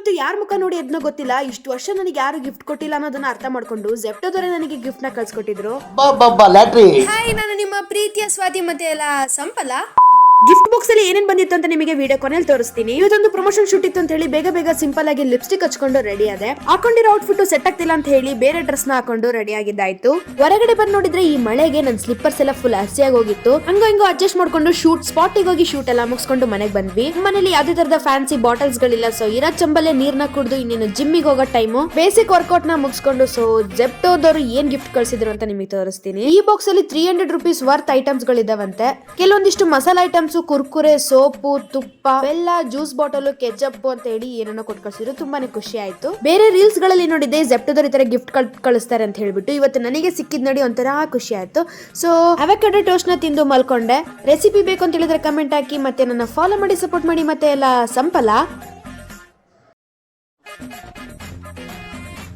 ಇವತ್ತು ಯಾರ ಮುಖ ನೋಡಿ ಎದ್ನೋ ಗೊತ್ತಿಲ್ಲ, ಇಷ್ಟು ವರ್ಷ ನನಗೆ ಯಾರು ಗಿಫ್ಟ್ ಕೊಟ್ಟಿಲ್ಲ ಅನ್ನೋದನ್ನ ಅರ್ಥ ಮಾಡ್ಕೊಂಡು ಜೆಪ್ಟೋದವರೇ ನನಗೆ ಗಿಫ್ಟ್ ನ ಕಳ್ಸಿಕೊಟ್ಟಿದ್ರು. ಹಾಯ್, ನಾನು ನಿಮ್ಮ ಪ್ರೀತಿಯ ಸ್ವಾತಿ ಮತ್ತೆ ಎಲ್ಲ ಸಂಪಲ. ಗಿಫ್ಟ್ ಬಾಕ್ಸ್ ಅಲ್ಲಿ ಏನೇನ್ ಬಂದಿತ್ತು ಅಂತ ನಿಮಗೆ ವಿಡಿಯೋ ಕೊನೆಯಲ್ಲಿ ತೋರಿಸ್ತೀನಿ. ಇವತ್ತೊಂದು ಪ್ರಮೋಷನ್ ಶೂಟ್ ಇತ್ತು ಅಂತ ಹೇಳಿ ಬೇಗ ಸಿಂಪಲ್ ಆಗಿ ಲಿಪ್ಸ್ಟಿಕ್ ಹಚ್ಕೊಂಡು ರೆಡಿ ಆದೆ. ಹಾಕೊಂಡಿರೋ ಔಟ್ಫಿಟ್ ಸೆಟ್ ಆಗ್ತಿಲ್ಲ ಅಂತ ಹೇಳಿ ಬೇರೆ ಡ್ರೆಸ್ ನ ಹಾಕೊಂಡು ರೆಡಿ ಆಗಿದ್ದಾಯ್ತು. ಹೊರಗಡೆ ಬಂದ್ ನೋಡಿದ್ರೆ ಈ ಮಳೆಗೆ ನನ್ನ ಸ್ಲಿಪ್ಪರ್ಸ್ ಎಲ್ಲ ಫುಲ್ ಹಸಿಯಾಗಿ ಹೋಗಿತ್ತು. ಹಂಗೋ ಅಡ್ಜಸ್ಟ್ ಮಾಡ್ಕೊಂಡು ಶೂಟ್ ಸ್ಪಾಟಿಗೆ ಹೋಗಿ ಶೂಟ್ ಎಲ್ಲ ಮುಗಿಸ್ಕೊಂಡು ಮನೆಗೆ ಬಂದ್ವಿ. ಮನೇಲಿ ಯಾವ್ದೇ ತರದ ಫ್ಯಾನ್ಸಿ ಬಾಟಲ್ಸ್ ಗಳಿಲ್ಲ, ಸೊ ಇರೋ ಚಂಬಲ್ಲೇ ನೀರ್ನ ಕುಡಿದು ಇನ್ನೇನು ಜಿಮ್ಮಿಗೆ ಹೋಗೋ ಟೈಮು. ಬೇಸಿಕ್ ವರ್ಕೌಟ್ ನ ಮುಗಿಸ್ಕೊಂಡು ಸೊ ಜೆಪ್ಟೋದವರು ಏನ್ ಗಿಫ್ಟ್ ಕಳ್ಸಿದ್ರು ಅಂತ ನಿಮಗೆ ತೋರಿಸ್ತೀನಿ. ಈ ಬಾಕ್ಸ್ ಅಲ್ಲಿ 300 ರೂಪೀಸ್ ವರ್ತ್ ಐಟಮ್ಸ್ ಗಳಿದಾವಂತೆ. ಕೆಲವೊಂದಿಷ್ಟು ಮಸಾಲಾ ಐಟಮ್ಸ್, ಕುರ್ಕುರೆ, ಸೋಪು, ತುಪ್ಪ, ಬೆಲ್ಲ, ಜ್ಯೂಸ್ ಬಾಟಲ್, ಕೆಚಪ್ ಅಂತ ಹೇಳಿ ಏನನ್ನ ಕೊಟ್ಟು ಕಳ್ಸಿದ್ರು. ತುಂಬಾನೇ ಖುಷಿ ಆಯ್ತು. ಬೇರೆ ರೀಲ್ಸ್ ಗಳಲ್ಲಿ ನೋಡಿದ್ದೆ ಜೆಪ್ಟೋದವ್ರು ಈ ತರ ಗಿಫ್ಟ್ ಕಳಿಸ್ತಾರೆ ಅಂತ ಹೇಳ್ಬಿಟ್ಟು. ಇವತ್ತು ನನಗೆ ಸಿಕ್ಕಿದ್ ನೋಡಿ ಒಂಥರ ಖುಷಿ ಆಯ್ತು. ಸೊ ಅವಕಾಡೋ ಟೋಸ್ಟ್ ನ ತಿಂದು ಮಲ್ಕೊಂಡೆ. ರೆಸಿಪಿ ಬೇಕು ಅಂತ ಹೇಳಿದ್ರೆ ಕಮೆಂಟ್ ಹಾಕಿ, ಮತ್ತೆ ನನ್ನ ಫಾಲೋ ಮಾಡಿ, ಸಪೋರ್ಟ್ ಮಾಡಿ. ಮತ್ತೆ ಎಲ್ಲ ಸಂಪಲ.